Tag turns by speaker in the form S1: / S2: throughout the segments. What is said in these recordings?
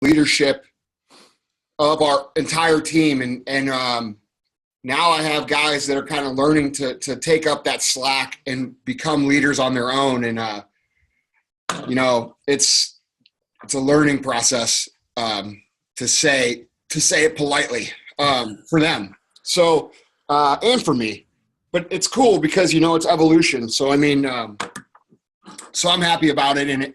S1: leadership of our entire team. And now I have guys that are kind of learning to take up that slack and become leaders on their own. And, it's a learning process, to say it politely, for them. So, and for me, but it's cool because, it's evolution. So, so I'm happy about it. And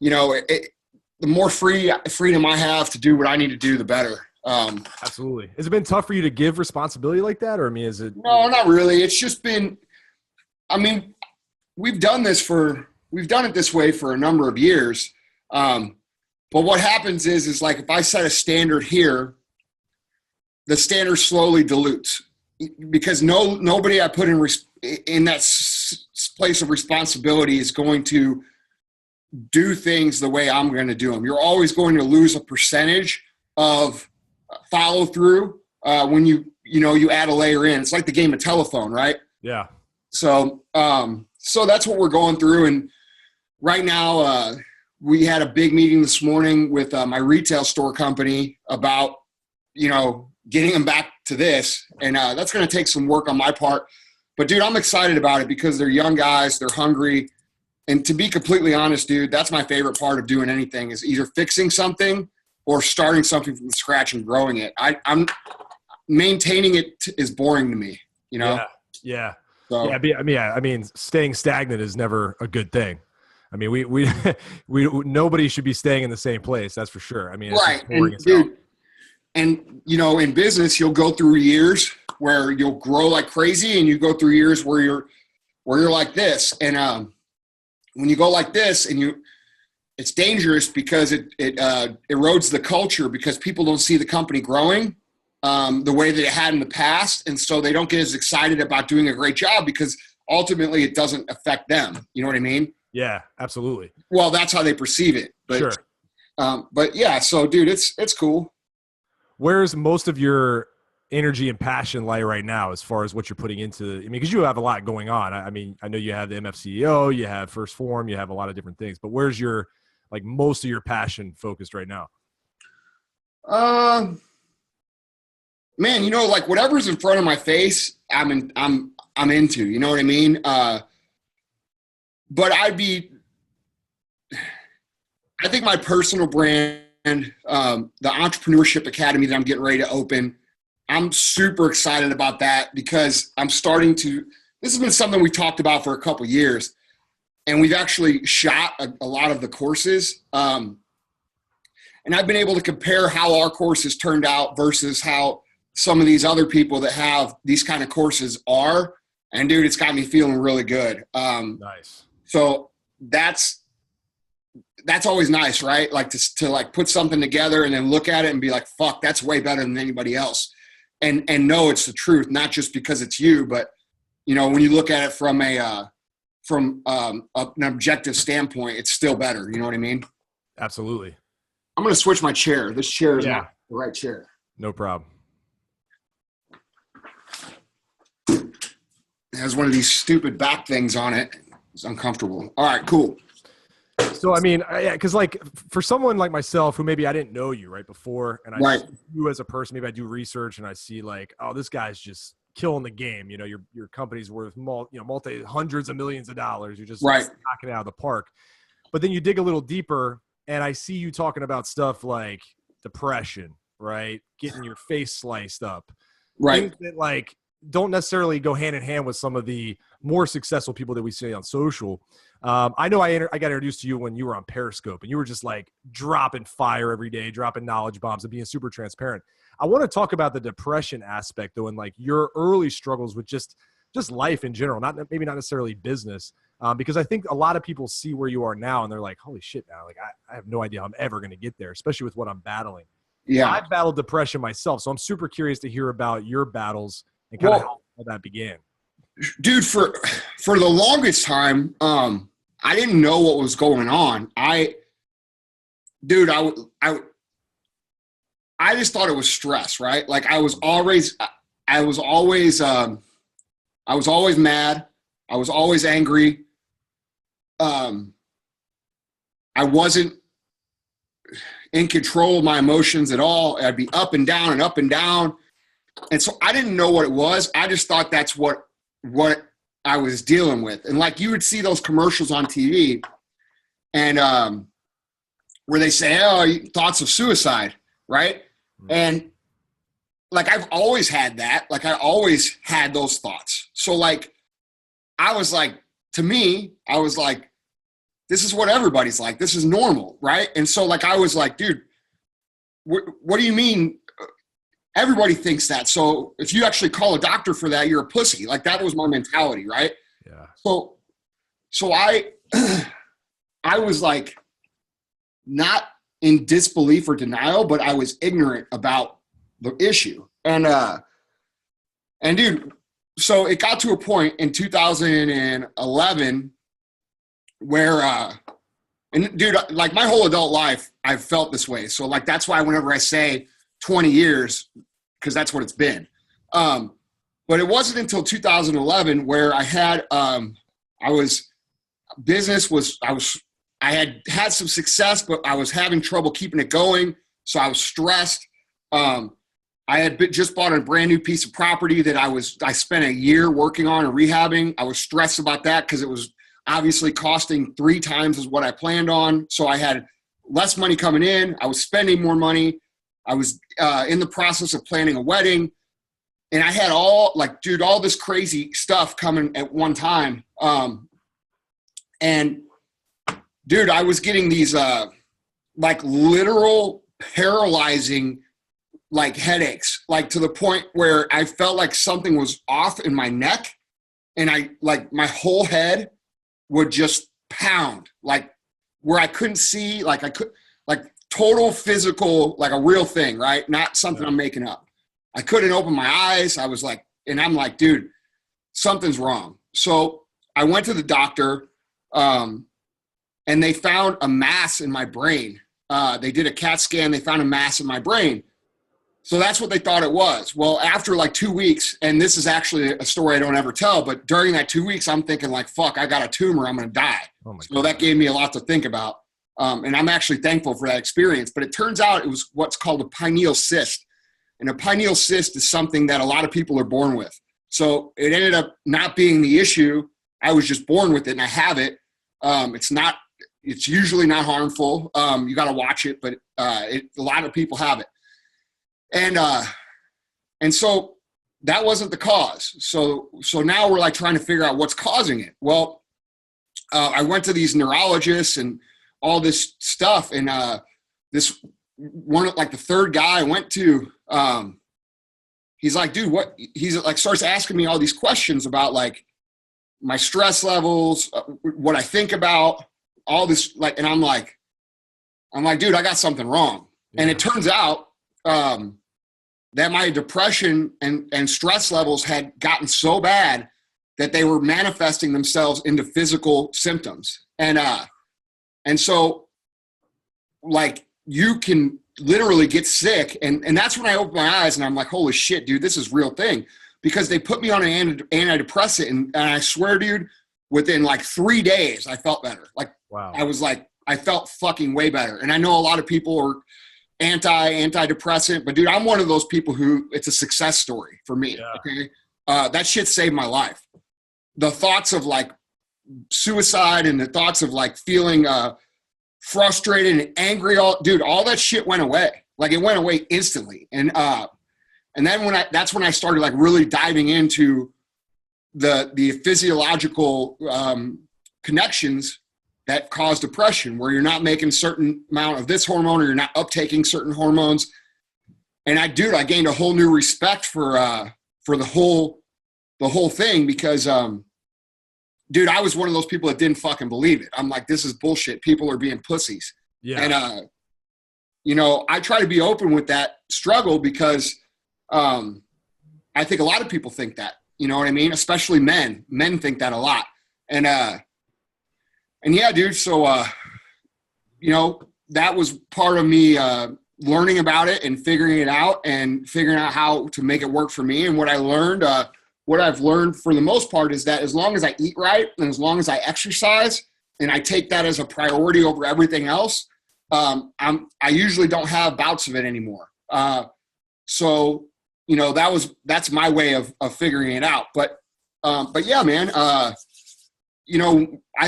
S1: the more freedom I have to do what I need to do, the better.
S2: Absolutely. Has it been tough for you to give responsibility like that? Or, is it?
S1: No, not really. It's just been, we've done it this way for a number of years. But what happens is like, if I set a standard here, the standard slowly dilutes because nobody I put in that place of responsibility is going to do things the way I'm going to do them. You're always going to lose a percentage of follow through when you add a layer in. It's like the game of telephone, right?
S2: Yeah.
S1: So that's what we're going through. And right now, we had a big meeting this morning with my retail store company about, getting them back to this. And that's going to take some work on my part. But, dude, I'm excited about it because they're young guys. They're hungry. And to be completely honest, dude, that's my favorite part of doing anything is either fixing something or starting something from scratch and growing it. I'm maintaining it is boring to me,
S2: Yeah.
S1: So,
S2: staying stagnant is never a good thing. We nobody should be staying in the same place. That's for sure. It's
S1: right.
S2: boring
S1: And, dude, and in business, you'll go through years where you'll grow like crazy, and you go through years where you're like this. And when you go like this, it's dangerous because it erodes the culture because people don't see the company growing the way that it had in the past, and so they don't get as excited about doing a great job because ultimately it doesn't affect them. You know what I mean?
S2: Yeah, absolutely.
S1: Well, that's how they perceive it. But,
S2: sure.
S1: But yeah, so dude, it's cool.
S2: Where's most of your energy and passion lie right now as far as what you're putting into, because you have a lot going on. I know you have the MFCEO, you have First Form, you have a lot of different things, but where's your, most of your passion focused right now?
S1: Man, whatever's in front of my face, I'm into, you know what I mean? But I think my personal brand, the Entrepreneurship Academy that I'm getting ready to open, I'm super excited about that because this has been something we talked about for a couple of years, and we've actually shot a lot of the courses. And I've been able to compare how our courses turned out versus how some of these other people that have these kind of courses are. And dude, it's got me feeling really good.
S2: Nice.
S1: So that's always nice, right? Like to put something together and then look at it and be like, fuck, that's way better than anybody else. And know it's the truth, not just because it's you, but when you look at it from an objective standpoint, it's still better. You know what I mean?
S2: Absolutely.
S1: I'm going to switch my chair. This chair is not the right chair.
S2: No problem.
S1: It has one of these stupid back things on it. It's uncomfortable. All right, cool.
S2: So, because for someone like myself who maybe I didn't know you right before, and I see you as a person, maybe I do research and I see oh, this guy's just killing the game. Your company's worth multi hundreds of millions of dollars. You're just knocking it out of the park. But then you dig a little deeper and I see you talking about stuff like depression, right? Getting your face sliced up.
S1: Right.
S2: Things that don't necessarily go hand in hand with some of the more successful people that we see on social. I know I got introduced to you when you were on Periscope and you were just dropping fire every day, dropping knowledge bombs and being super transparent. I want to talk about the depression aspect though, and your early struggles with just life in general, maybe not necessarily business. Because I think a lot of people see where you are now and they're like, holy shit, now, I have no idea how I'm ever going to get there, especially with what I'm battling.
S1: Yeah.
S2: I've battled depression myself. So I'm super curious to hear about your battles and kind of how that began.
S1: Dude, for the longest time, I didn't know what was going on. I just thought it was stress, right? I was always mad. I was always angry. I wasn't, in control of my emotions at all. I'd be up and down and up and down. And so I didn't know what it was. I just thought that's what I was dealing with. And like you would see those commercials on TV and where they say, oh, thoughts of suicide, right? And like I've always had that. Like I always had those thoughts. So like I was like, to me, I was like, this is what everybody's like. This is normal, right? And so like I was like, dude, what do you mean? Everybody thinks that. So if you actually call a doctor for that, you're a pussy. Like that was my mentality, right?
S2: Yeah.
S1: So I was like not in disbelief or denial, but I was ignorant about the issue. And dude, so it got to a point in 2011 where, and dude, like my whole adult life, I've felt this way. So like, that's why whenever I say 20 years, because that's what it's been. But it wasn't until 2011 where I had, I had some success, but I was having trouble keeping it going. So I was stressed. I had just bought a brand new piece of property that I spent a year working on and rehabbing. I was stressed about that because it was obviously costing 3 times as what I planned on. So I had less money coming in. I was spending more money. I was in the process of planning a wedding. And I had all this crazy stuff coming at one time. And dude, I was getting these like literal paralyzing like headaches, like to the point where I felt like something was off in my neck and my whole head would just pound, like where I couldn't see, like total physical, like a real thing, right? Not something I'm making up. I couldn't open my eyes. I was like, and I'm like, dude, something's wrong. So I went to the doctor and they found a mass in my brain. They did a CAT scan. They found a mass in my brain. So that's what they thought it was. Well, after like 2 weeks, and this is actually a story I don't ever tell, but during that 2 weeks, I'm thinking like, fuck, I got a tumor. I'm going to die. Oh so God. That gave me a lot to think about. And I'm actually thankful for that experience. But it turns out it was what's called a pineal cyst. And a pineal cyst is something that a lot of people are born with. So it ended up not being the issue. I was just born with it and I have it. It's usually not harmful. You got to watch it, but a lot of people have it. And so that wasn't the cause. So now we're like trying to figure out what's causing it. Well, I went to these neurologists and all this stuff. And this one, like the third guy I went to, he's like, dude, what? He's like, starts asking me all these questions about like my stress levels, what I think about all this, like, and I'm like, dude, I got something wrong. Yeah. And it turns out, that my depression and stress levels had gotten so bad that they were manifesting themselves into physical symptoms. And so like you can literally get sick. And that's when I opened my eyes and I'm like, holy shit, dude, this is a real thing, because they put me on an antidepressant. And I swear, dude, within like 3 days, I felt better. Like, wow. I felt fucking way better. And I know a lot of people are antidepressant, but dude, I'm one of those people who it's a success story for me. Yeah. Okay. That shit saved my life. The thoughts of like suicide and the thoughts of like feeling frustrated and angry, all that shit went away. Like it went away instantly. And then that's when I started like really diving into the physiological connections that cause depression, where you're not making a certain amount of this hormone or you're not uptaking certain hormones. And I gained a whole new respect for the whole thing, because, dude, I was one of those people that didn't fucking believe it. I'm like, this is bullshit. People are being pussies. Yeah. And, I try to be open with that struggle because I think a lot of people think that, you know what I mean? Especially men. Men think that a lot. And yeah, dude, so, that was part of me learning about it and figuring it out and figuring out how to make it work for me. And what I've learned for the most part is that as long as I eat right and as long as I exercise and I take that as a priority over everything else, I usually don't have bouts of it anymore. So, that's my way of figuring it out. But yeah, man, I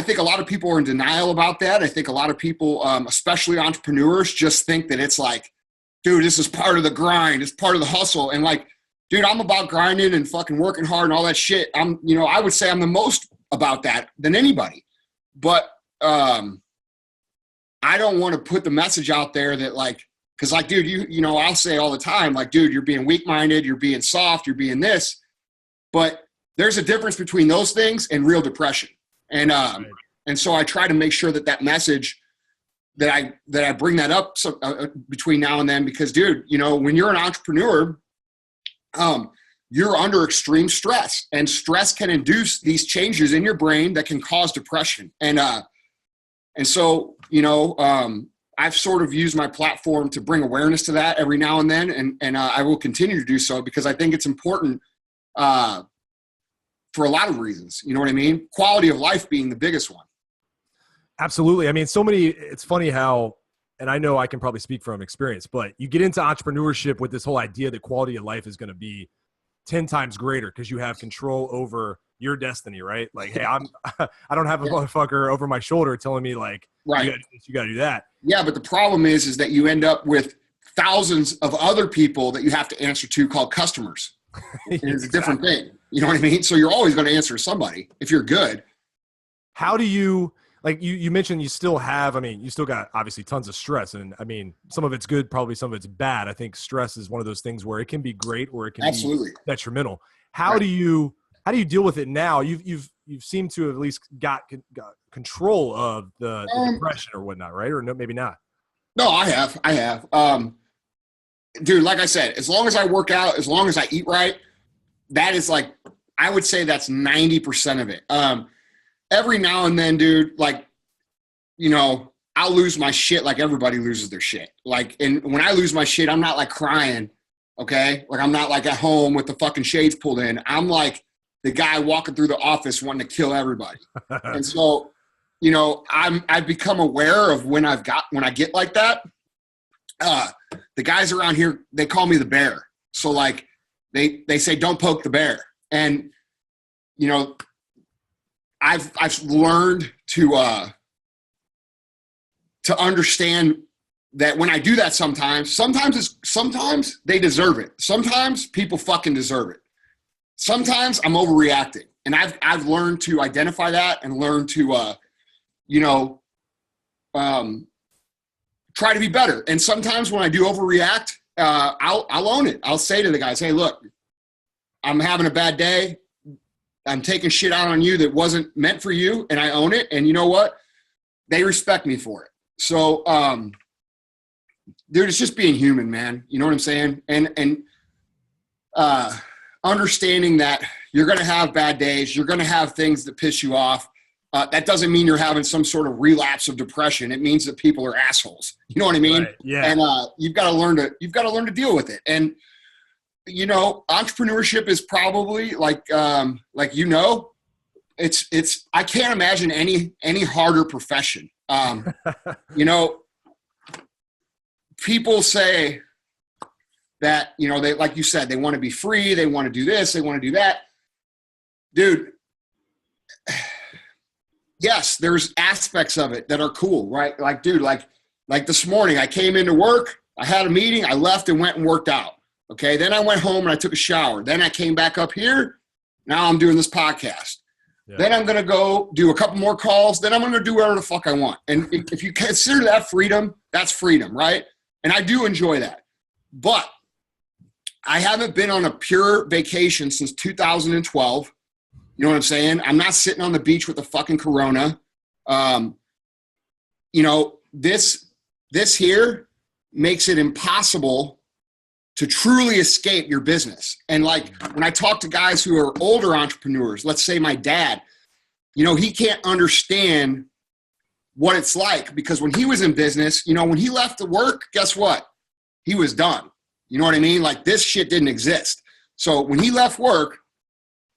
S1: think a lot of people are in denial about that. I think a lot of people, especially entrepreneurs, just think that it's like, dude, this is part of the grind. It's part of the hustle. And like, dude, I'm about grinding and fucking working hard and all that shit. I would say I'm the most about that than anybody. But I don't want to put the message out there that like, because like, dude, I'll say all the time, like, dude, you're being weak-minded, you're being soft, you're being this. But there's a difference between those things and real depression. And so I try to make sure that message that I bring that up between now and then, because dude, when you're an entrepreneur, you're under extreme stress, and stress can induce these changes in your brain that can cause depression. And so, I've sort of used my platform to bring awareness to that every now and then. And I will continue to do so, because I think it's important, for a lot of reasons. You know what I mean? Quality of life being the biggest one.
S2: Absolutely. I mean, it's funny how, and I know I can probably speak from experience, but you get into entrepreneurship with this whole idea that quality of life is going to be 10 times greater because you have control over your destiny, right? Like, hey, I don't have a motherfucker over my shoulder telling me like,
S1: right,
S2: you got to do that.
S1: Yeah. But the problem is that you end up with thousands of other people that you have to answer to, called customers. It's a different thing. You know what I mean? So you're always going to answer somebody if you're good.
S2: How do you, like you mentioned, you still got obviously tons of stress. And I mean, some of it's good, probably some of it's bad. I think stress is one of those things where it can be great or it can
S1: absolutely
S2: be detrimental. How do you deal with it now? You've seemed to have at least got control of the depression or whatnot, right? Or no, maybe not.
S1: No, I have. Dude, like I said, as long as I work out, as long as I eat right, that is like, I would say that's 90% of it. Every now and then, dude, like, I'll lose my shit like everybody loses their shit. Like, and when I lose my shit, I'm not like crying, okay? Like, I'm not like at home with the fucking shades pulled in. I'm like the guy walking through the office wanting to kill everybody. And so, I've become aware of when I get like that. The guys around here, they call me the bear. So like they say, don't poke the bear. And, I've learned to understand that when I do that, sometimes they deserve it. Sometimes people fucking deserve it. Sometimes I'm overreacting, and I've learned to identify that and learn to, try to be better. And sometimes when I do overreact, I'll own it. I'll say to the guys, hey, look, I'm having a bad day. I'm taking shit out on you that wasn't meant for you, and I own it. And you know what? They respect me for it. So, dude, it's just being human, man. You know what I'm saying? And understanding that you're going to have bad days. You're going to have things that piss you off. That doesn't mean you're having some sort of relapse of depression. It means that people are assholes. You know what I mean?
S2: Right. Yeah.
S1: And you've got to learn to deal with it. And entrepreneurship is probably it's I can't imagine any harder profession. People say that, they, like you said, they want to be free. They want to do this. They want to do that. Dude, yes, there's aspects of it that are cool, right? Like, dude, like this morning I came into work, I had a meeting, I left and went and worked out. Okay. Then I went home and I took a shower. Then I came back up here. Now I'm doing this podcast. Yeah. Then I'm going to go do a couple more calls. Then I'm going to do whatever the fuck I want. And if you consider that freedom, that's freedom, right? And I do enjoy that. But I haven't been on a pure vacation since 2012. You know what I'm saying? I'm not sitting on the beach with the fucking Corona. This here makes it impossible to truly escape your business. And like when I talk to guys who are older entrepreneurs, let's say my dad, he can't understand what it's like, because when he was in business, when he left to work, guess what? He was done. You know what I mean? Like, this shit didn't exist. So when he left work,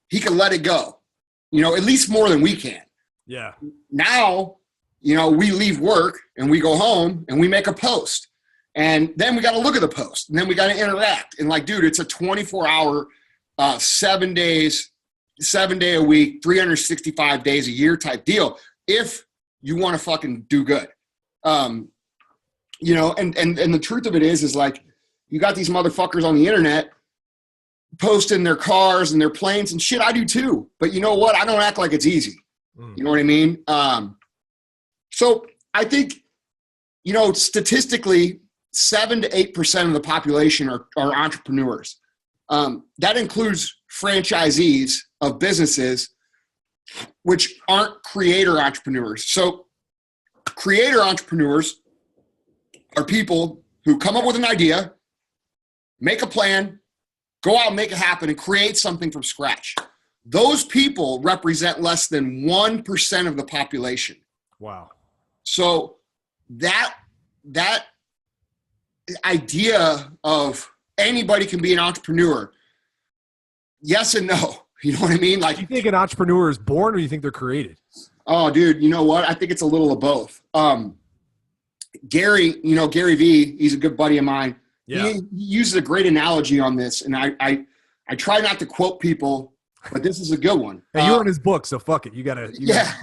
S1: he can let it go, at least more than we can.
S2: Yeah.
S1: Now, we leave work and we go home and we make a post. And then we got to look at the post. And then we got to interact. And like, dude, it's a 24-hour, 7 days, 7 day a week, 365 days a year type deal. If you want to fucking do good. And the truth of it is like, you got these motherfuckers on the internet posting their cars and their planes and shit. I do too. But you know what? I don't act like it's easy. You know what I mean? So I think, statistically, 7 to 8% of the population are entrepreneurs. That includes franchisees of businesses, which aren't creator entrepreneurs. So creator entrepreneurs are people who come up with an idea, make a plan, go out and make it happen and create something from scratch. Those people represent less than 1% of the population.
S2: Wow.
S1: So that idea of anybody can be an entrepreneur, yes and no. You know what I mean? Like,
S2: do you think an entrepreneur is born, or do you think they're created?
S1: Oh, dude, you know what? I think it's a little of both. Gary V, he's a good buddy of mine.
S2: Yeah.
S1: He uses a great analogy on this, and I try not to quote people, but this is a good one.
S2: Hey, you're in his book, so fuck it. You gotta.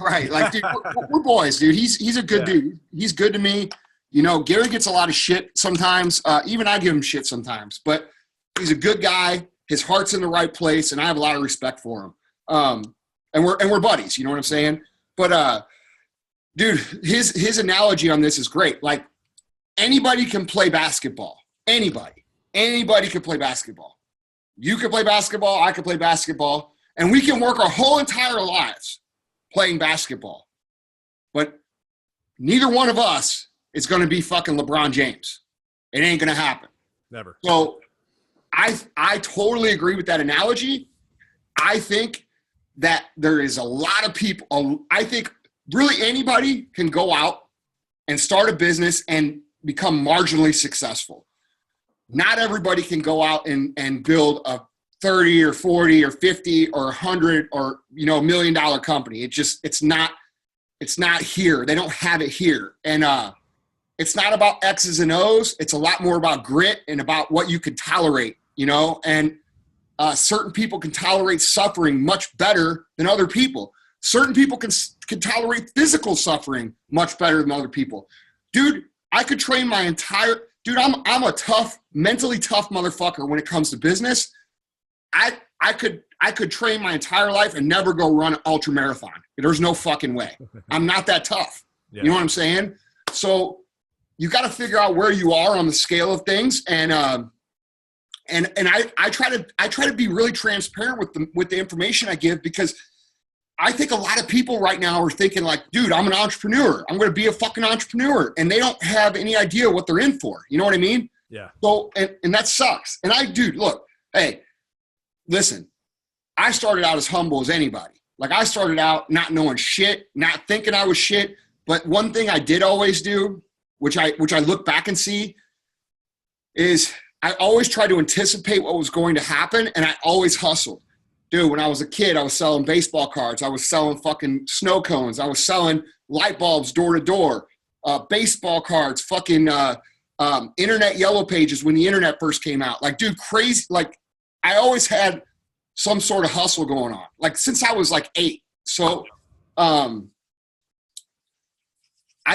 S1: Right. Like, dude, we're boys, dude. He's a good dude. He's good to me. Gary gets a lot of shit sometimes. Even I give him shit sometimes, but he's a good guy. His heart's in the right place, and I have a lot of respect for him. And we're buddies. You know what I'm saying? But dude, his analogy on this is great. Like, anybody can play basketball. Anybody can play basketball. You can play basketball. I can play basketball, and we can work our whole entire lives playing basketball. But neither one of us is going to be fucking LeBron James. It ain't going to happen.
S2: Never.
S1: So I totally agree with that analogy. I think that there is a lot of people. I think really anybody can go out and start a business and become marginally successful. Not everybody can go out and build a 30 or 40 or 50 or 100 or $1 million company. It's not here. They don't have it here. And it's not about X's and O's. It's a lot more about grit and about what you can tolerate, and certain people can tolerate suffering much better than other people. Certain people can tolerate physical suffering much better than other people. Dude, I could train my entire – dude, I'm a tough, mentally tough motherfucker when it comes to business. I could train my entire life and never go run an ultra marathon. There's no fucking way. I'm not that tough. Yeah. You know what I'm saying? So you got to figure out where you are on the scale of things, and I try to be really transparent with the information I give, because I think a lot of people right now are thinking like, dude, I'm an entrepreneur. I'm going to be a fucking entrepreneur. And they don't have any idea what they're in for. You know what I mean?
S2: Yeah.
S1: So, and that sucks. And dude, look, hey, listen, I started out as humble as anybody. Like, I started out not knowing shit, not thinking I was shit. But one thing I did always do, which I look back and see, is I always tried to anticipate what was going to happen. And I always hustled. Dude, when I was a kid, I was selling baseball cards. I was selling fucking snow cones. I was selling light bulbs door to door, baseball cards, fucking internet yellow pages when the internet first came out. Like, dude, crazy. Like, I always had some sort of hustle going on, like, since I was like 8. So I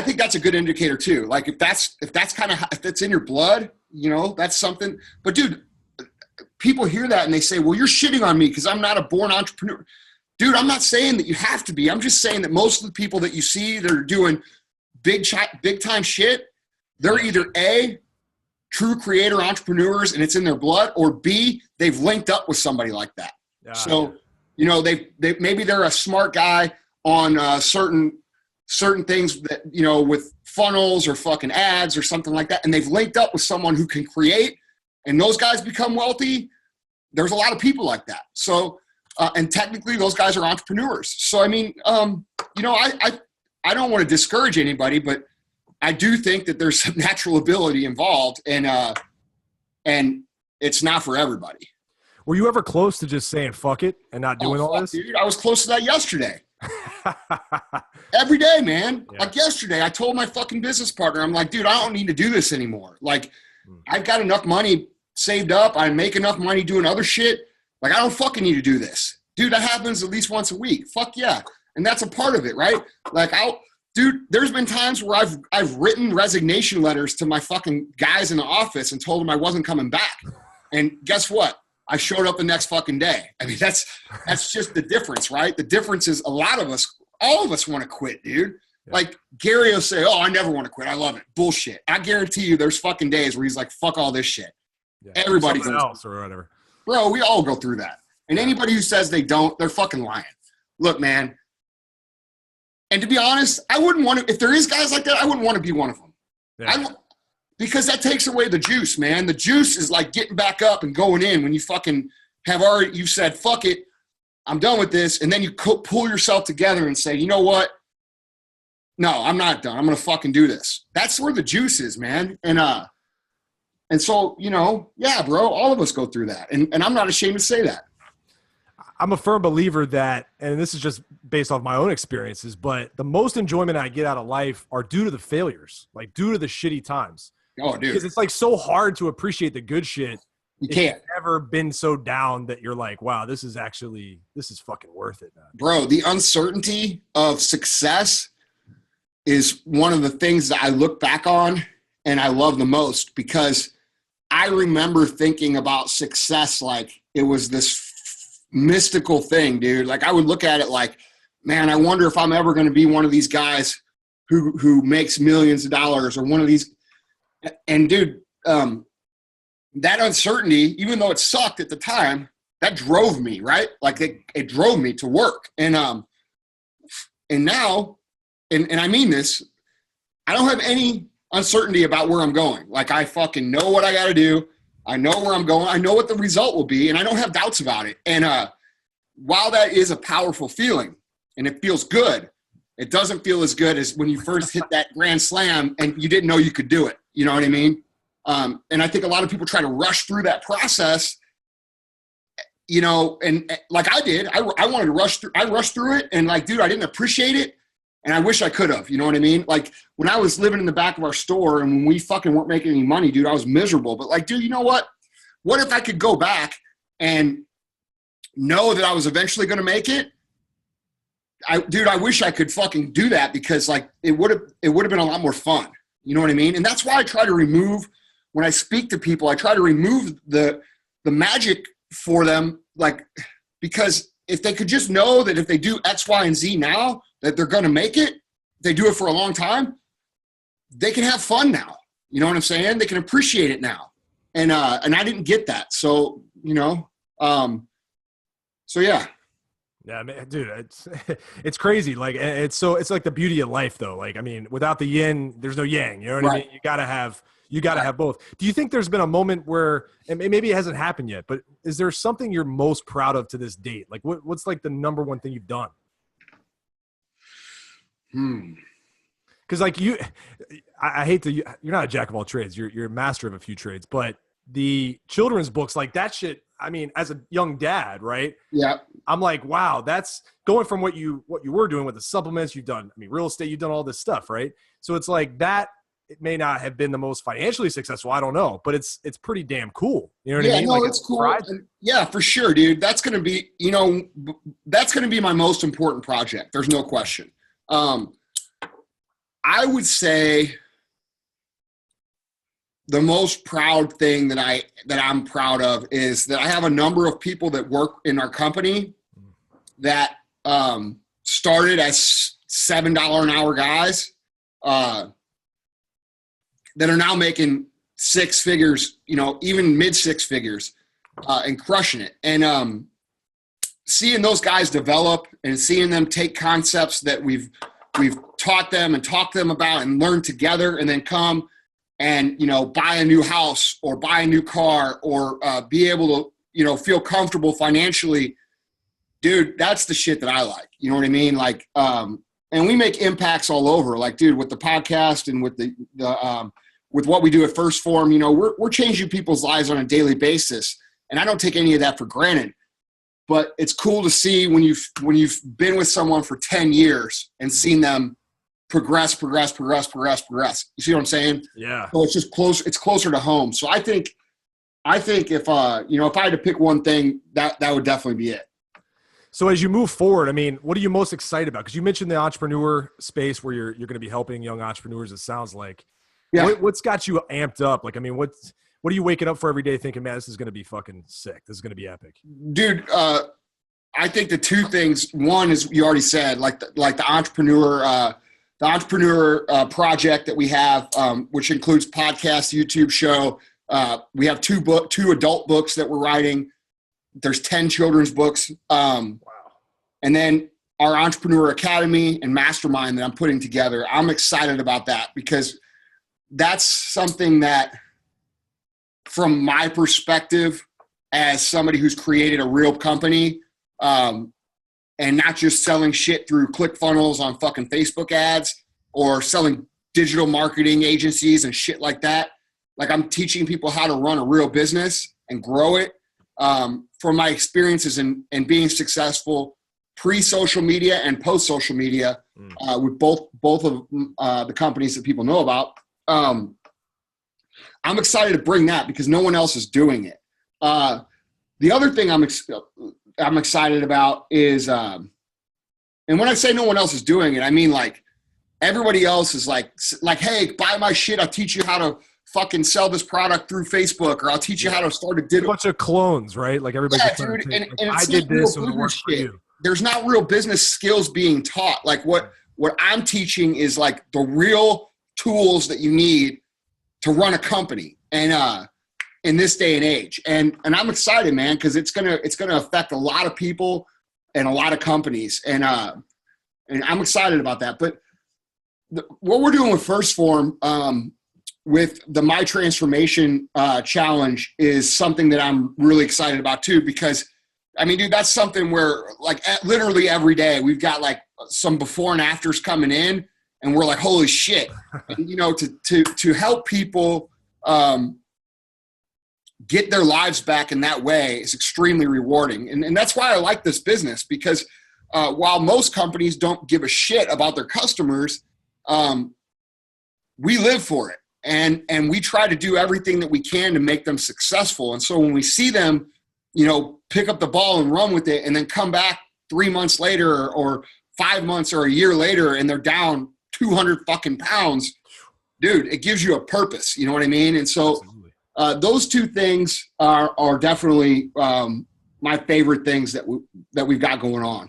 S1: think that's a good indicator too. Like, if that's in your blood, that's something. But dude, people hear that and they say, well, you're shitting on me because I'm not a born entrepreneur. Dude, I'm not saying that you have to be. I'm just saying that most of the people that you see that are doing big time shit, they're either A, true creator entrepreneurs and it's in their blood, or B, they've linked up with somebody like that. So, they maybe they're a smart guy on certain things that, with funnels or fucking ads or something like that. And they've linked up with someone who can create, and those guys become wealthy. There's a lot of people like that. So, and technically those guys are entrepreneurs. So, I mean, I don't want to discourage anybody, but I do think that there's some natural ability involved, and it's not for everybody.
S2: Were you ever close to just saying fuck it and not doing all this?
S1: Dude, I was close to that yesterday. Every day, man.
S2: Yeah.
S1: Like yesterday, I told my fucking business partner, I'm like, dude, I don't need to do this anymore. Like, I've got enough money saved up. I make enough money doing other shit. Like, I don't fucking need to do this. Dude, that happens at least once a week. Fuck yeah. And that's a part of it, right? Like, dude, there's been times where I've written resignation letters to my fucking guys in the office and told them I wasn't coming back. And guess what? I showed up the next fucking day. I mean, that's just the difference, right? The difference is all of us want to quit, dude. Yeah. Like Gary will say, oh, I never want to quit. I love it. Bullshit. I guarantee you there's fucking days where he's like, fuck all this shit. Yeah. Everybody goes
S2: else or whatever.
S1: Bro, we all go through that. And anybody who says they don't, they're fucking lying. Look, man. And to be honest, I wouldn't want to, if there is guys like that, I wouldn't want to be one of them. Yeah. Because that takes away the juice, man. The juice is like getting back up and going in when you fucking you said, fuck it, I'm done with this. And then you pull yourself together and say, you know what? No, I'm not done. I'm going to fucking do this. That's where the juice is, man. And so, yeah, bro, all of us go through that. And I'm not ashamed to say that.
S2: I'm a firm believer that, and this is just based off my own experiences, but the most enjoyment I get out of life are due to the failures, like due to the shitty times.
S1: Oh, dude.
S2: Because it's like so hard to appreciate the good shit.
S1: You can't.
S2: You've never been so down that you're like, wow, this is fucking worth it, man.
S1: Bro, the uncertainty of success is one of the things that I look back on and I love the most, because I remember thinking about success like it was this mystical thing, dude. Like I would look at it like, man, I wonder if I'm ever going to be one of these guys who makes millions of dollars, or one of these. And dude, that uncertainty, even though it sucked at the time, that drove me, right? Like it drove me to work. And now, and I mean this, I don't have any uncertainty about where I'm going. Like I fucking know what I got to do. I know where I'm going. I know what the result will be, and I don't have doubts about it. And while that is a powerful feeling and it feels good, it doesn't feel as good as when you first hit that grand slam and you didn't know you could do it. You know what I mean? And I think a lot of people try to rush through that process, and like I did. I wanted to rush through. I rushed through it, and like, dude, I didn't appreciate it. And I wish I could have, you know what I mean? Like when I was living in the back of our store and when we fucking weren't making any money, dude, I was miserable. But like, dude, you know what? What if I could go back and know that I was eventually going to make it? I wish I could fucking do that, because like it would have been a lot more fun. You know what I mean? And that's why I try to remove, when I speak to people, I try to remove the magic for them. Like, because if they could just know that if they do X, Y, and Z now, that they're going to make it, they do it for a long time, they can have fun now. You know what I'm saying? They can appreciate it now. And I didn't get that. So, so yeah.
S2: Yeah, man, dude, it's crazy. Like it's like the beauty of life though. Like, I mean, without the yin, there's no yang, you know what I mean? You gotta have both. Do you think there's been a moment where, and maybe it hasn't happened yet, but is there something you're most proud of to this date? Like what's like the number one thing you've done? Because like I hate to, you're not a jack of all trades. You're a master of a few trades, but the children's books, like that shit, I mean, as a young dad, right?
S1: Yeah.
S2: I'm like, wow, that's going from what you were doing with the supplements you've done. I mean, real estate, you've done all this stuff, right? So it's like that, it may not have been the most financially successful, I don't know, but it's pretty damn cool. You know what I mean?
S1: Yeah, no, it's cool. Yeah, for sure, dude. That's going to be, that's going to be my most important project. There's no question. I would say the most proud thing that I'm proud of is that I have a number of people that work in our company that started as $7 an hour guys that are now making six figures, even mid six figures, and crushing it. And seeing those guys develop and seeing them take concepts that we've taught them and talked to them about and learn together, and then come and, buy a new house or buy a new car or be able to, feel comfortable financially, dude, that's the shit that I like. You know what I mean? Like, and we make impacts all over, like, dude, with the podcast and with the with what we do at First Form, we're changing people's lives on a daily basis. And I don't take any of that for granted. but it's cool to see when you've been with someone for 10 years and seen them progress. You see what I'm saying?
S2: Yeah.
S1: So it's just close. It's closer to home. So I think if if I had to pick one thing, that would definitely be it.
S2: So as you move forward, I mean, what are you most excited about? Because you mentioned the entrepreneur space where you're going to be helping young entrepreneurs. It sounds like. Yeah. What's got you amped up? Like, I mean, what are you waking up for every day thinking, man, this is going to be fucking sick. This is going to be epic.
S1: Dude, I think the two things. One is you already said, like the entrepreneur project that we have, which includes podcast, YouTube show. We have two adult books that we're writing. There's 10 children's books. Wow. And then our Entrepreneur Academy and Mastermind that I'm putting together. I'm excited about that because that's something that, from my perspective, as somebody who's created a real company, and not just selling shit through ClickFunnels on fucking Facebook ads or selling digital marketing agencies and shit like that. Like, I'm teaching people how to run a real business and grow it. From my experiences in being successful pre-social media and post-social media, with both of the companies that people know about. I'm excited to bring that because no one else is doing it. The other thing I'm excited about is, and when I say no one else is doing it, I mean like everybody else is like, hey, buy my shit. I'll teach you how to fucking sell this product through Facebook, or I'll teach you how to start a digital.
S2: A bunch of clones, right? Like everybody's
S1: dude, and
S2: I did this, so it works for you.
S1: There's not real business skills being taught. Like what I'm teaching is like the real tools that you need to run a company, and in this day and age, and I'm excited, man, because it's gonna affect a lot of people and a lot of companies, and I'm excited about that. But what we're doing with First Form, with the My Transformation Challenge, is something that I'm really excited about too, because I mean, dude, that's something where like literally every day we've got like some before and afters coming in, and we're like, holy shit. And, to help people get their lives back in that way is extremely rewarding. And that's why I like this business, because while most companies don't give a shit about their customers, we live for it. And we try to do everything that we can to make them successful. And so when we see them, pick up the ball and run with it, and then come back 3 months later or 5 months or a year later, and they're down 200 fucking pounds, dude, it gives you a purpose. You know what I mean? And so those two things are definitely my favorite things that we've got going on.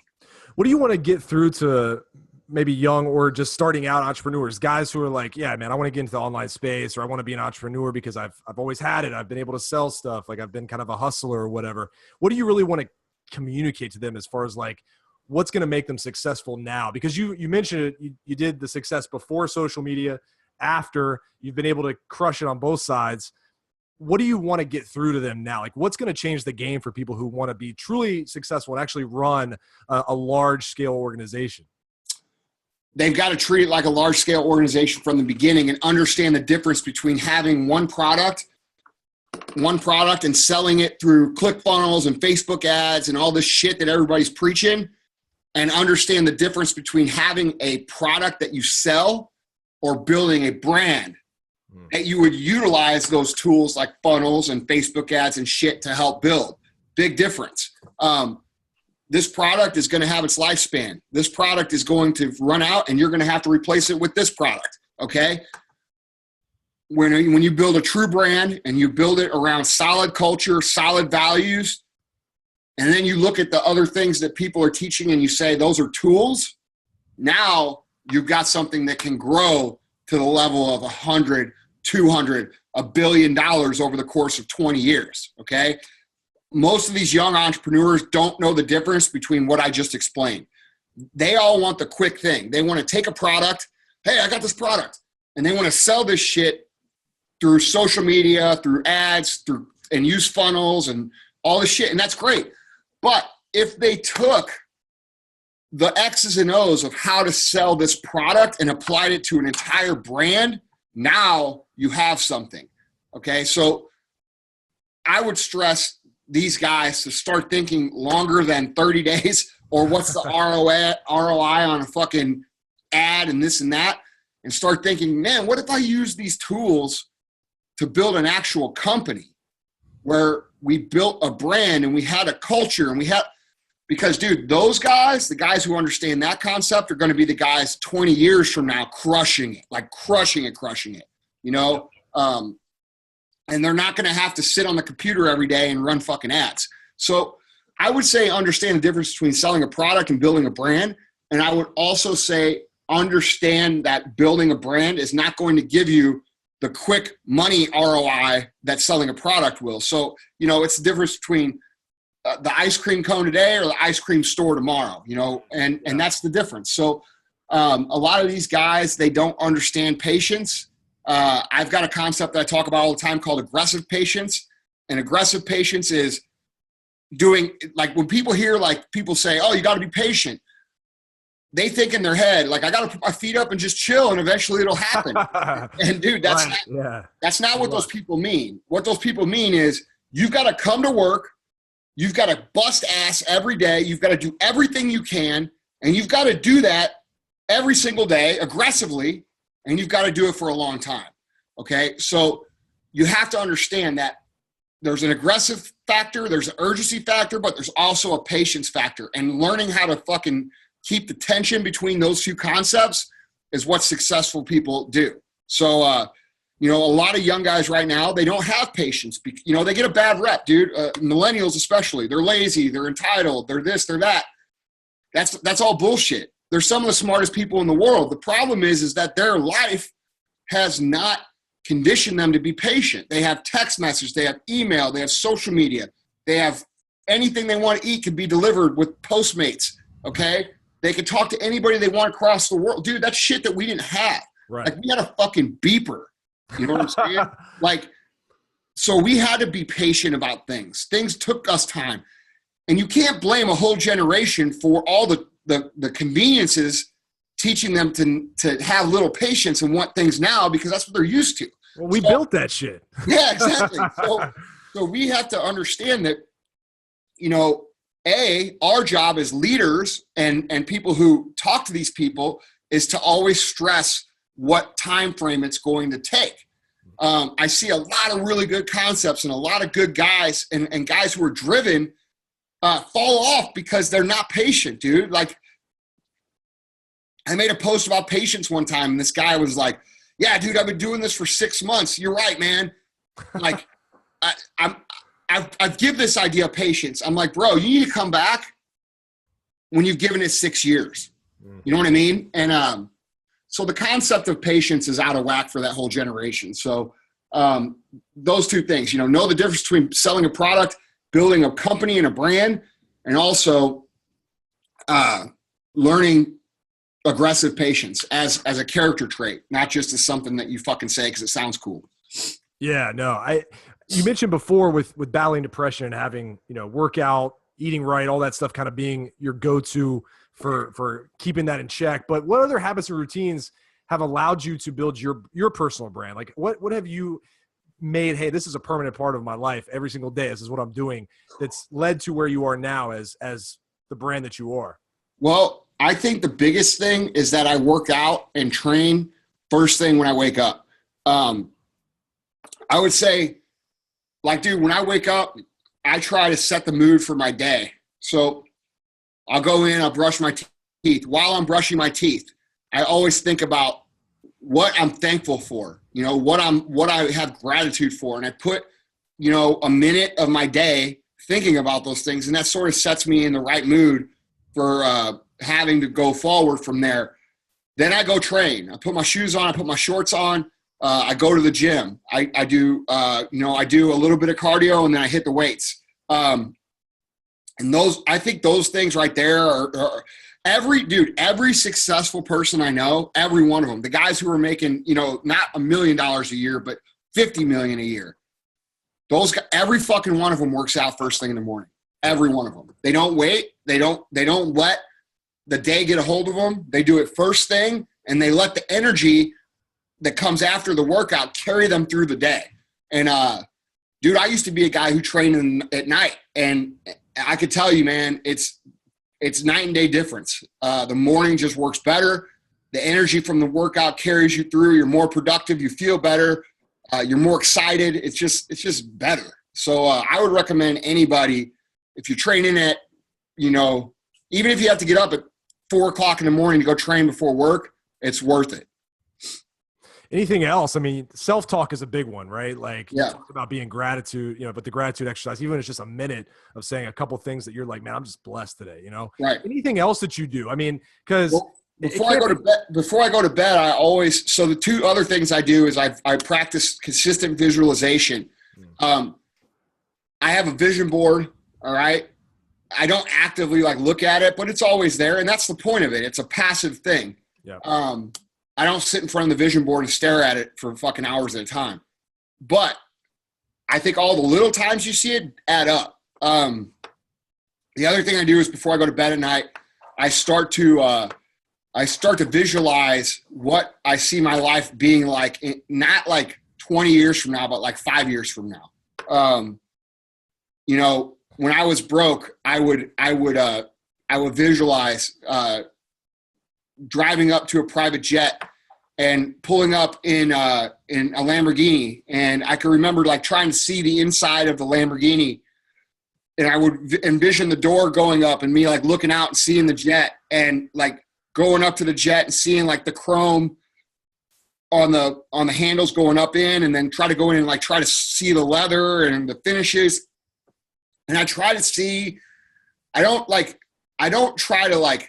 S2: What do you want to get through to maybe young or just starting out entrepreneurs, guys who are like, yeah, man, I want to get into the online space, or I want to be an entrepreneur because I've always had it. I've been able to sell stuff. Like, I've been kind of a hustler or whatever. What do you really want to communicate to them as far as like, what's going to make them successful now? Because you mentioned it, you did the success before social media, after you've been able to crush it on both sides. What do you want to get through to them now? Like, what's going to change the game for people who want to be truly successful and actually run a large scale organization?
S1: They've got to treat it like a large scale organization from the beginning, and understand the difference between having one product and selling it through ClickFunnels and Facebook ads and all this shit that everybody's preaching, and understand the difference between having a product that you sell or building a brand that you would utilize those tools like funnels and Facebook ads and shit to help build. Big difference. This product is going to have its lifespan. This product is going to run out, and you're going to have to replace it with this product. Okay. When you build a true brand and you build it around solid culture, solid values, and then you look at the other things that people are teaching and you say, those are tools. Now you've got something that can grow to the level of 100, 200, $1 billion over the course of 20 years. Okay. Most of these young entrepreneurs don't know the difference between what I just explained. They all want the quick thing. They want to take a product. Hey, I got this product. And they want to sell this shit through social media, through ads, and use funnels and all this shit. And that's great. But if they took the X's and O's of how to sell this product and applied it to an entire brand, now you have something. Okay. So I would stress these guys to start thinking longer than 30 days or what's the ROI on a fucking ad and this and that, and start thinking, man, what if I use these tools to build an actual company where we built a brand and we had a culture and we had, because dude, those guys, the guys who understand that concept are going to be the guys 20 years from now crushing it, like crushing it, you know? And they're not going to have to sit on the computer every day and run fucking ads. So I would say understand the difference between selling a product and building a brand. And I would also say understand that building a brand is not going to give you the quick money ROI that selling a product will. So, you know, it's the difference between the ice cream cone today or the ice cream store tomorrow, you know, and that's the difference. So a lot of these guys, they don't understand patience. I've got a concept that I talk about all the time called aggressive patience. And aggressive patience is doing, like when people hear, like people say, oh, you got to be patient. They think in their head, like, I got to put my feet up and just chill and eventually it'll happen. And dude, that's not what those people mean. What those people mean is you've got to come to work. You've got to bust ass every day. You've got to do everything you can. And you've got to do that every single day aggressively. And you've got to do it for a long time. Okay. So you have to understand that there's an aggressive factor, there's an urgency factor, but there's also a patience factor. And learning how to fucking keep the tension between those two concepts is what successful people do. So, you know, a lot of young guys right now, they don't have patience. You know, they get a bad rep, dude. Millennials especially. They're lazy. They're entitled. They're this, they're that. That's all bullshit. They're some of the smartest people in the world. The problem is that their life has not conditioned them to be patient. They have text message. They have email. They have social media. They have anything they want to eat can be delivered with Postmates, okay? They can talk to anybody they want across the world. Dude, that's shit that we didn't have.
S2: Right.
S1: Like, we had a fucking beeper. You know what I'm saying? Like, so we had to be patient about things. Things took us time. And you can't blame a whole generation for all the conveniences teaching them to have little patience and want things now because that's what they're used to.
S2: Well, we built that shit.
S1: Yeah, exactly. So we have to understand that, you know, our job as leaders and people who talk to these people is to always stress what time frame it's going to take. I see a lot of really good concepts and a lot of good guys and guys who are driven fall off because they're not patient, dude. Like, I made a post about patience one time and this guy was like, yeah, dude, I've been doing this for 6 months. You're right, man. Like, I've given this idea of patience. I'm like, bro, you need to come back when you've given it 6 years. You know what I mean? And so the concept of patience is out of whack for that whole generation. So those two things, you know the difference between selling a product, building a company and a brand, and also learning aggressive patience as a character trait, not just as something that you fucking say because it sounds cool.
S2: Yeah, no, you mentioned before with battling depression and having, you know, workout, eating right, all that stuff kind of being your go-to for keeping that in check. But what other habits or routines have allowed you to build your personal brand? Like what have you made, hey, this is a permanent part of my life every single day, this is what I'm doing, that's led to where you are now as the brand that you are?
S1: Well, I think the biggest thing is that I work out and train first thing when I wake up. I would say, like, dude, when I wake up, I try to set the mood for my day. So I'll go in, I'll brush my teeth. While I'm brushing my teeth, I always think about what I'm thankful for, you know, what I have gratitude for. And I put, you know, a minute of my day thinking about those things. And that sort of sets me in the right mood for having to go forward from there. Then I go train. I put my shoes on, I put my shorts on. I go to the gym. I do a little bit of cardio and then I hit the weights. And I think those things right there are every successful person I know, every one of them, the guys who are making, you know, not $1 million a year, but 50 million a year. Those guys, every fucking one of them works out first thing in the morning. Every one of them. They don't wait. They don't let the day get a hold of them. They do it first thing and they let the energy that comes after the workout carry them through the day. And, dude, I used to be a guy who trained at night, and I could tell you, man, it's night and day difference. The morning just works better. The energy from the workout carries you through. You're more productive. You feel better. You're more excited. It's just better. So I would recommend anybody, if you're training at, even if you have to get up at 4 o'clock in the morning to go train before work, it's worth it.
S2: Anything else? I mean, self-talk is a big one, right? Like you
S1: Yeah.
S2: talked about being gratitude, but the gratitude exercise, even if it's just a minute of saying a couple things that you're like, man, I'm just blessed today,
S1: Right.
S2: Anything else that you do? I mean, because
S1: before I go to bed, I always, so the two other things I do is I practice consistent visualization. I have a vision board. All right. I don't actively look at it, but it's always there. And that's the point of it. It's a passive thing.
S2: Yeah.
S1: I don't sit in front of the vision board and stare at it for fucking hours at a time. But I think all the little times you see it add up. The other thing I do is before I go to bed at night, I start to visualize what I see my life being like, not like 20 years from now, but like 5 years from now. When I was broke, I would visualize driving up to a private jet and pulling up in a Lamborghini, and I can remember trying to see the inside of the Lamborghini, and I would envision the door going up and me looking out and seeing the jet, and going up to the jet and seeing the chrome on the handles going up in, and then try to go in and try to see the leather and the finishes. And I try to see, I don't try to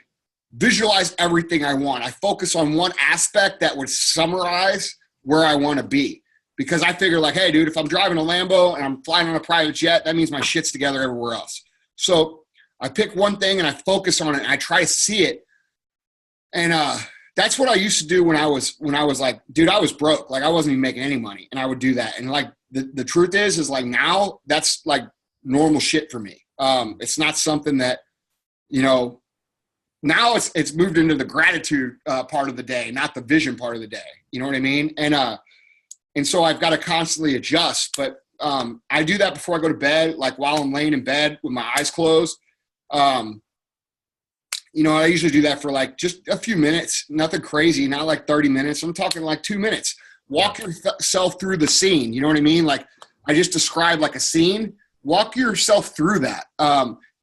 S1: visualize everything I want. I focus on one aspect that would summarize where I want to be. Because I figure hey, dude, if I'm driving a Lambo and I'm flying on a private jet, that means my shit's together everywhere else. So I pick one thing and I focus on it and I try to see it. And that's what I used to do when I was dude, I was broke. I wasn't even making any money, and I would do that. And the truth is now that's normal shit for me. It's not something that, now it's moved into the gratitude part of the day, not the vision part of the day. You know what I mean? And so I've got to constantly adjust, but I do that before I go to bed, while I'm laying in bed with my eyes closed. I usually do that for just a few minutes, nothing crazy, not 30 minutes. I'm talking 2 minutes. Walk yourself through the scene. You know what I mean? I just described a scene. Walk yourself through that.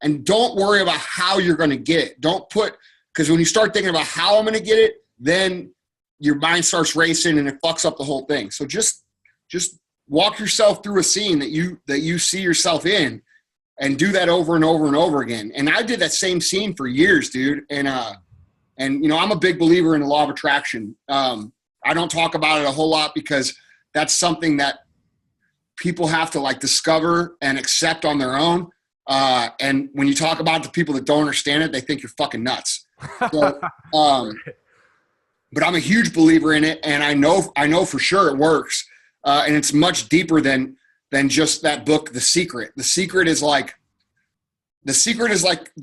S1: And don't worry about how you're going to get it. Because when you start thinking about how I'm going to get it, then your mind starts racing and it fucks up the whole thing. So just walk yourself through a scene that you see yourself in, and do that over and over and over again. And I did that same scene for years, dude. And I'm a big believer in the law of attraction. I don't talk about it a whole lot because that's something that people have to discover and accept on their own. And when you talk about it to people that don't understand it, they think you're fucking nuts. So, but I'm a huge believer in it, and I know for sure it works. And it's much deeper than just that book, The Secret. The Secret is the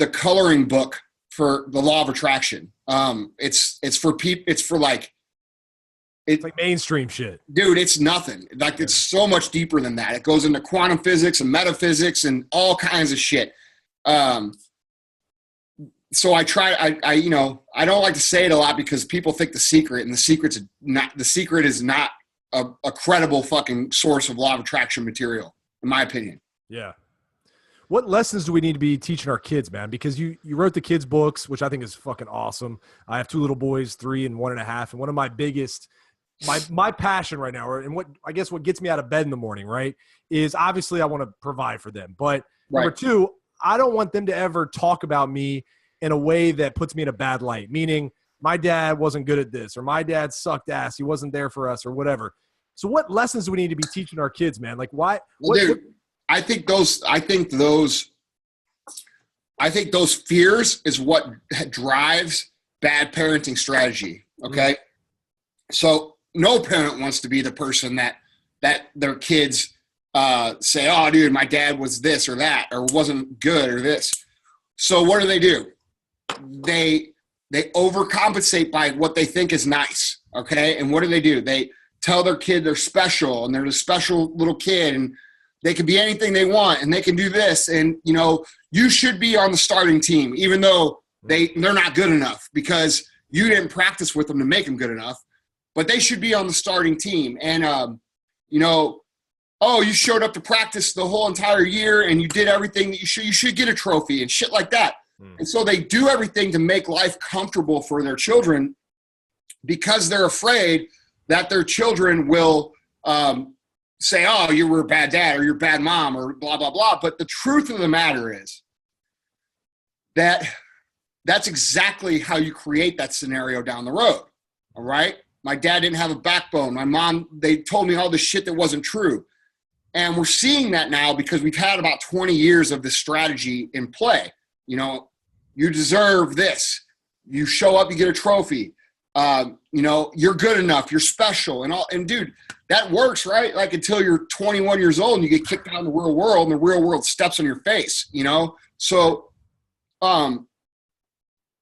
S1: coloring book for the law of attraction. It's for people. It's for
S2: it's mainstream shit,
S1: dude. It's nothing. It's so much deeper than that. It goes into quantum physics and metaphysics and all kinds of shit. So I don't like to say it a lot because people think The Secret, and The Secret is not a credible fucking source of law of attraction material, in my opinion.
S2: Yeah. What lessons do we need to be teaching our kids, man? Because you wrote the kids' books, which I think is fucking awesome. I have 2 little boys, 3 and 1.5. And one of my biggest, my passion right now, and what gets me out of bed in the morning, right, is obviously I want to provide for them. But number 2, I don't want them to ever talk about me in a way that puts me in a bad light, meaning my dad wasn't good at this, or my dad sucked ass, he wasn't there for us, or whatever. So what lessons do we need to be teaching our kids, man? Why?
S1: I think those fears is what drives bad parenting strategy. Okay. So no parent wants to be the person that their kids say, oh dude, my dad was this or that, or wasn't good or this. So what do? They overcompensate by what they think is nice. Okay. And what do? They tell their kid they're special and they're a special little kid, and they can be anything they want and they can do this. And, you know, you should be on the starting team, even though they're not good enough because you didn't practice with them to make them good enough, but they should be on the starting team. And, you know, oh, you showed up to practice the whole entire year and you did everything that you should get a trophy and shit like that. And so they do everything to make life comfortable for their children because they're afraid that their children will say, oh, you were a bad dad or you're a bad mom or blah, blah, blah. But the truth of the matter is that that's exactly how you create that scenario down the road. All right. My dad didn't have a backbone. My mom, they told me all this shit that wasn't true. And we're seeing that now because we've had about 20 years of this strategy in play. You know, you deserve this. You show up, you get a trophy. You know, you're good enough. You're special. And all. And dude, that works, right? Like until you're 21 years old and you get kicked out in the real world and the real world steps on your face, you know? So,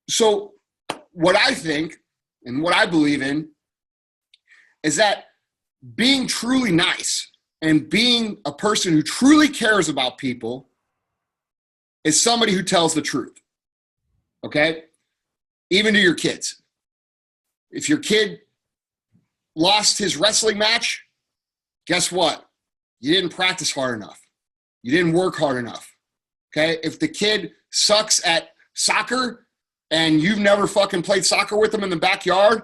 S1: so what I think and what I believe in is that being truly nice and being a person who truly cares about people is somebody who tells the truth. Okay? Even to your kids. If your kid lost his wrestling match, guess what? You didn't practice hard enough. You didn't work hard enough. Okay? If the kid sucks at soccer and you've never fucking played soccer with them in the backyard,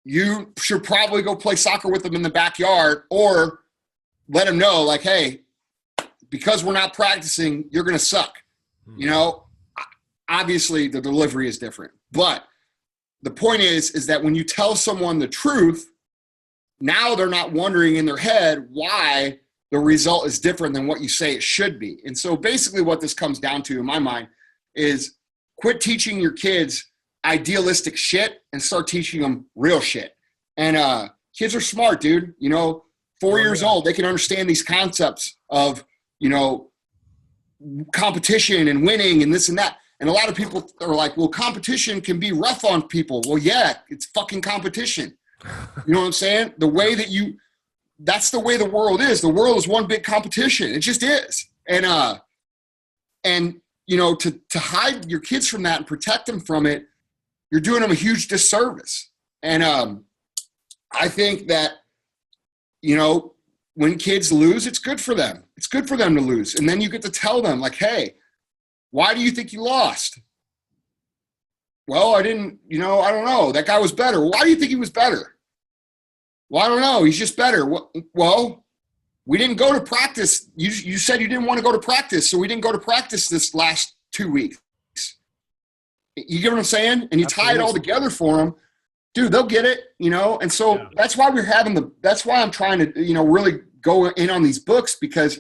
S1: you should probably go play soccer with them in the backyard or let them know, like, hey, because we're not practicing, you're going to suck. You know, obviously the delivery is different. But the point is that when you tell someone the truth, now they're not wondering in their head why the result is different than what you say it should be. And so basically what this comes down to in my mind is quit teaching your kids idealistic shit and start teaching them real shit. And kids are smart, dude. You know, 4 years old, they can understand these concepts of, you know, competition and winning and this and that. And a lot of people are like, well, competition can be rough on people. Well, yeah, it's fucking competition. You know what I'm saying? The way that that's the way the world is. The world is one big competition. It just is. And you know, to hide your kids from that and protect them from it, you're doing them a huge disservice. And I think that, you know, when kids lose, it's good for them. It's good for them to lose. And then you get to tell them, like, hey, why do you think you lost? Well, I didn't, you know, I don't know. That guy was better. Why do you think he was better? Well, I don't know. He's just better. Well, we didn't go to practice. You said you didn't want to go to practice, so we didn't go to practice this last 2 weeks. You get what I'm saying? And you tie it all together for them. Dude, they'll get it, you know? And so that's why that's why I'm trying to, you know, really go in on these books, because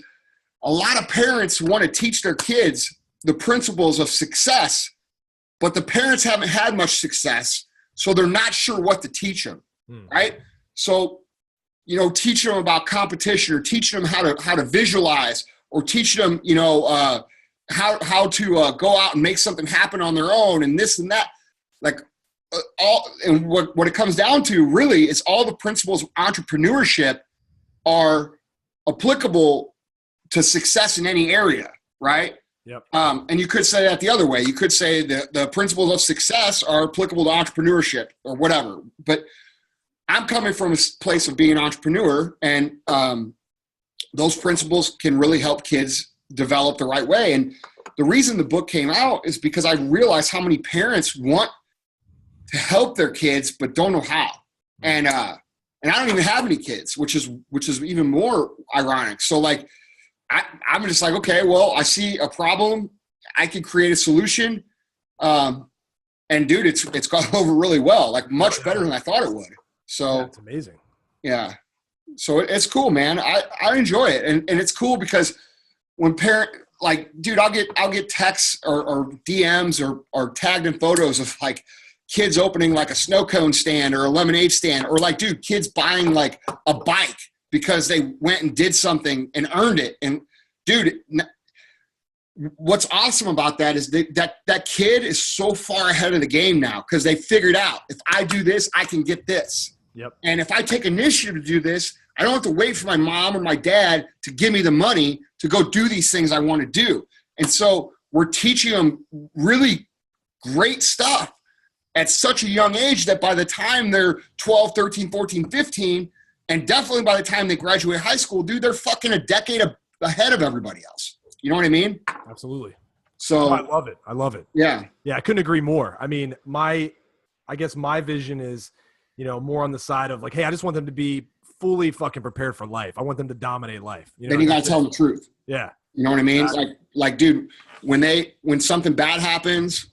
S1: a lot of parents want to teach their kids the principles of success, but the parents haven't had much success, so they're not sure what to teach them, right? So, you know, teach them about competition, or teach them how to visualize, or teach them, you know, how to go out and make something happen on their own, and this and that. Like and what it comes down to really is all the principles of entrepreneurship are applicable to success in any area, right?
S2: Yep.
S1: And you could say that the other way. You could say the principles of success are applicable to entrepreneurship or whatever. But I'm coming from a place of being an entrepreneur, and those principles can really help kids develop the right way. And the reason the book came out is because I realized how many parents want to help their kids but don't know how. And I don't even have any kids, which is even more ironic. So like, I'm just like, okay, well, I see a problem. I can create a solution. And dude, it's gone over really well, like much better than I thought it would. So
S2: that's amazing.
S1: Yeah. So it's cool, man. I enjoy it. And it's cool because when like, dude, I'll get texts or DMs or tagged in photos of like kids opening like a snow cone stand or a lemonade stand, or like, dude, kids buying like a bike because they went and did something and earned it. And dude, what's awesome about that is that kid is so far ahead of the game now, because they figured out, if I do this, I can get this.
S2: Yep.
S1: And if I take initiative to do this, I don't have to wait for my mom or my dad to give me the money to go do these things I want to do. And so we're teaching them really great stuff at such a young age that by the time they're 12, 13, 14, 15, and definitely by the time they graduate high school, dude, they're fucking a decade ahead of everybody else. You know what I mean?
S2: Absolutely.
S1: So
S2: I love it. I love it.
S1: Yeah.
S2: Yeah. I couldn't agree more. I mean, I guess my vision is, more on the side of like, hey, I just want them to be fully fucking prepared for life. I want them to dominate life.
S1: Then you got to tell them the truth.
S2: Yeah.
S1: You know what I mean? Like, dude, when something bad happens,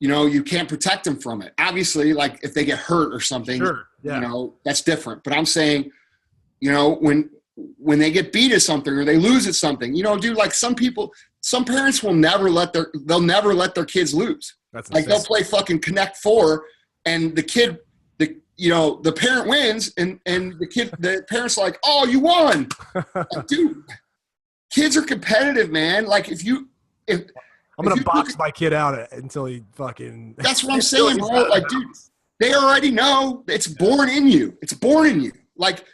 S1: you can't protect them from it. Obviously, like if they get hurt or something,
S2: sure. Yeah.
S1: That's different. But I'm saying, when they get beat at something or they lose at something, dude, like some parents will never let their kids lose.
S2: That's
S1: like they'll play fucking Connect Four and the kid, the parent wins and the parent's like, oh, you won. Like, dude, kids are competitive, man. Like I'm going to
S2: box my kid out until he fucking.
S1: That's what I'm saying, bro. Like, dude, they already know it's born in you. It's born in you. Like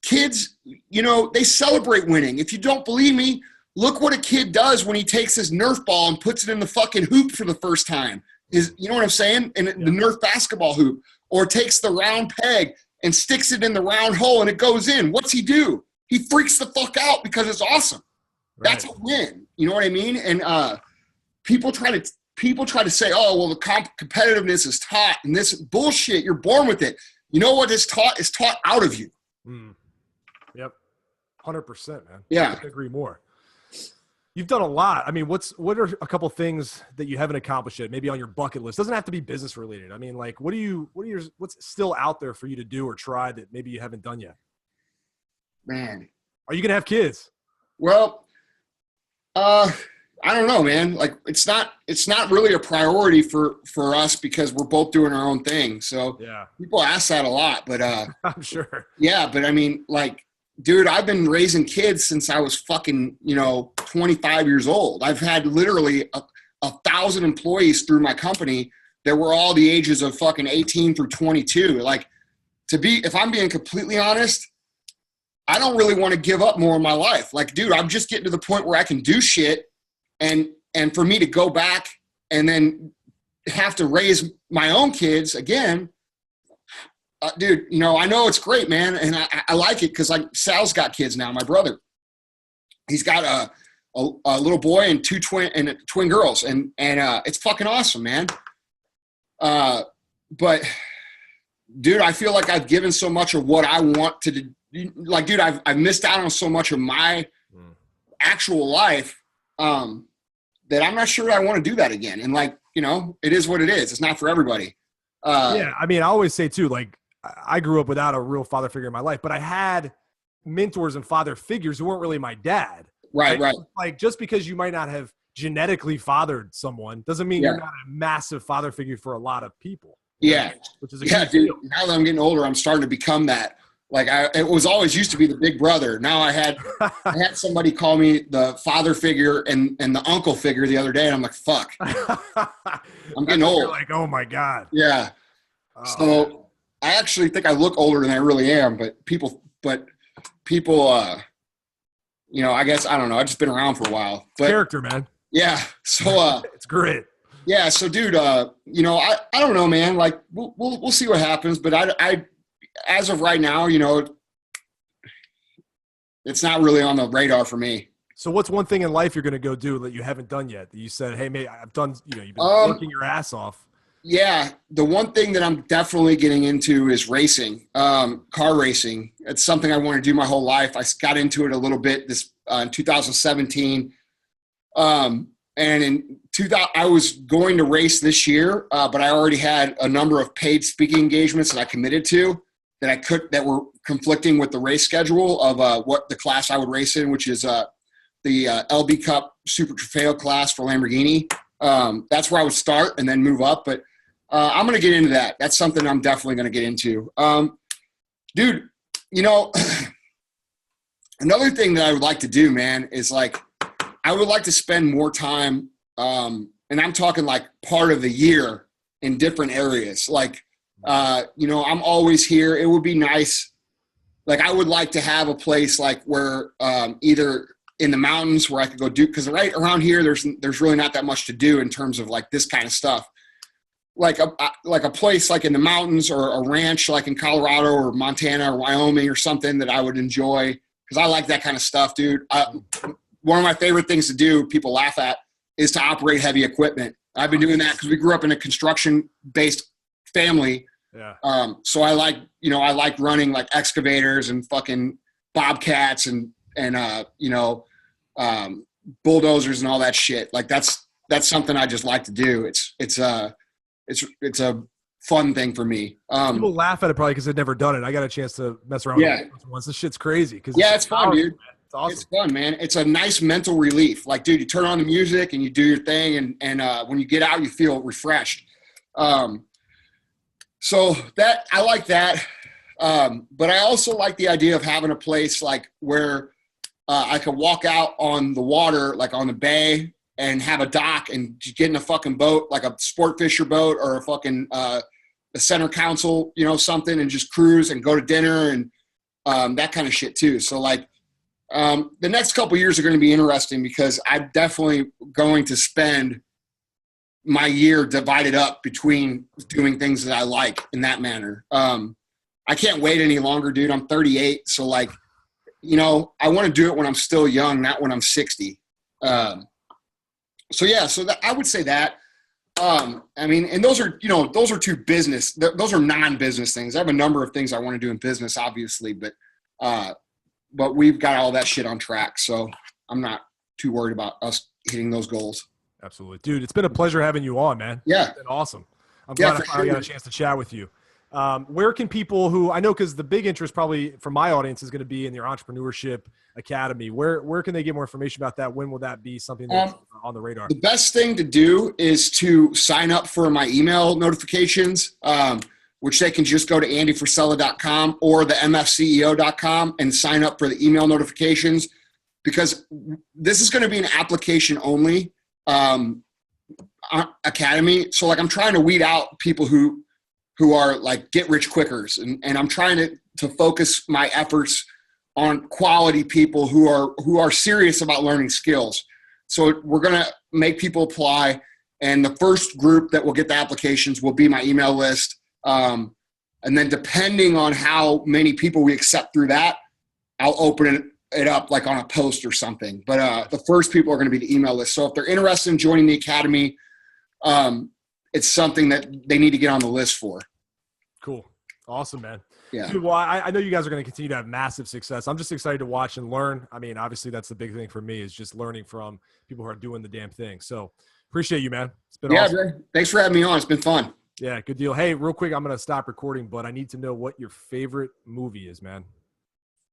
S1: kids, they celebrate winning. If you don't believe me, look what a kid does when he takes his Nerf ball and puts it in the fucking hoop for the first time. You know what I'm saying? And the Nerf basketball hoop. Or takes the round peg and sticks it in the round hole and it goes in. What's he do? He freaks the fuck out because it's awesome. Right. That's a win. You know what I mean? And people try to say, oh, well, the competitiveness is taught and this bullshit. You're born with it. You know what is taught out of you.
S2: Yep. 100%, man.
S1: Yeah.
S2: I couldn't agree more. You've done a lot. I mean, what are a couple things that you haven't accomplished yet? Maybe on your bucket list. Doesn't have to be business related. I mean, like, what's still out there for you to do or try that maybe you haven't done yet?
S1: Man,
S2: are you gonna have kids?
S1: Well, I don't know, man. Like, it's not really a priority for us because we're both doing our own thing. So
S2: yeah, people
S1: ask that a lot, but
S2: I'm sure.
S1: Yeah, but I mean, like, dude, I've been raising kids since I was fucking, 25 years old. I've had literally 1,000 employees through my company that were all the ages of fucking 18 through 22. Like, if I'm being completely honest, I don't really want to give up more in my life. Like, dude, I'm just getting to the point where I can do shit and for me to go back and then have to raise my own kids again. Dude, I know it's great, man, and I like it because Sal's got kids now. My brother, he's got a little boy and two twin girls, and it's fucking awesome, man. But dude, I feel like I've given so much of what I want to do. Like, dude, I've missed out on so much of my actual life that I'm not sure I want to do that again. And like, it is what it is. It's not for everybody.
S2: Yeah, I mean, I always say too, like, I grew up without a real father figure in my life, but I had mentors and father figures who weren't really my dad.
S1: Right.
S2: Like, just because you might not have genetically fathered someone doesn't mean you're not a massive father figure for a lot of people.
S1: Yeah.
S2: Which is
S1: dude. Deal. Now that I'm getting older, I'm starting to become that. Like, it was always used to be the big brother. Now I had somebody call me the father figure and the uncle figure the other day, and I'm like, fuck. I'm getting old.
S2: You're like, oh my God.
S1: Yeah. So I actually think I look older than I really am, but people, I guess, I don't know. I've just been around for a while. But,
S2: character, man.
S1: Yeah. So
S2: it's great.
S1: Yeah. So, dude, I don't know, man. Like, we'll see what happens. But I as of right now, it's not really on the radar for me.
S2: So what's one thing in life you're going to go do that you haven't done yet? That you said, hey, mate, I've done, you've been working your ass off. Yeah.
S1: The one thing that I'm definitely getting into is racing, car racing. It's something I want to do my whole life. I got into it a little bit in 2017. And in 2000, I was going to race this year, but I already had a number of paid speaking engagements that I committed to that were conflicting with the race schedule of what the class I would race in, which is the LB Cup Super Trofeo class for Lamborghini. That's where I would start and then move up. But I'm going to get into that. That's something I'm definitely going to get into. Dude, another thing that I would like to do, man, is like, I would like to spend more time, and I'm talking like part of the year in different areas. Like, I'm always here. It would be nice like I would like to have a place like where either in the mountains where I could go do, because right around here there's really not that much to do in terms of like this kind of stuff. Like a place like in the mountains or a ranch like in Colorado or Montana or Wyoming or something that I would enjoy, because I like that kind of stuff, dude. One of my favorite things to do, people laugh at, is to operate heavy equipment. I've been doing that because we grew up in a construction-based family.
S2: Yeah.
S1: So I like running like excavators and fucking bobcats and bulldozers and all that shit. Like that's something I just like to do. It's a fun thing for me.
S2: People laugh at it probably because they've never done it. I got a chance to mess around with it once. This shit's crazy.
S1: It's fun, dude.
S2: It's awesome.
S1: It's fun, man. It's a nice mental relief. Like, dude, you turn on the music and you do your thing, and when you get out, you feel refreshed. So that I like that. But I also like the idea of having a place like where I could walk out on the water, like on the bay, and have a dock and get in a fucking boat, like a sport fisher boat or a fucking a center council, something, and just cruise and go to dinner and that kind of shit too. So like the next couple of years are going to be interesting because I'm definitely going to spend my year divided up between doing things that I like in that manner. I can't wait any longer, dude. I'm 38. So like, I want to do it when I'm still young, not when I'm 60. So that I would say that. And those are two business, those are non-business things. I have a number of things I want to do in business, obviously, but we've got all that shit on track. So I'm not too worried about us hitting those goals.
S2: Absolutely. Dude, it's been a pleasure having you on, man.
S1: Yeah.
S2: It's been awesome. I'm glad I finally got a chance to chat with you. Where can people who I know, because the big interest probably from my audience is going to be in your Entrepreneurship Academy. Where can they get more information about that? When will that be something that's on the radar?
S1: The best thing to do is to sign up for my email notifications, which they can just go to andyfrisella.com or the mfceo.com and sign up for the email notifications, because this is going to be an application only academy. So like I'm trying to weed out people who are like get rich quickers, and I'm trying to focus my efforts on quality people who are serious about learning skills. So we're going to make people apply, and the first group that will get the applications will be my email list. And then depending on how many people we accept through that, I'll open it up like on a post or something. But the first people are going to be the email list. So if they're interested in joining the academy, it's something that they need to get on the list for.
S2: Cool. Awesome, man.
S1: Yeah.
S2: Dude, well, I know you guys are going to continue to have massive success. I'm just excited to watch and learn. I mean, obviously that's the big thing for me, is just learning from people who are doing the damn thing. So appreciate you, man. It's been awesome.
S1: Man. Thanks for having me on. It's been fun.
S2: Yeah, good deal. Hey, real quick, I'm going to stop recording, but I need to know what your favorite movie is, man.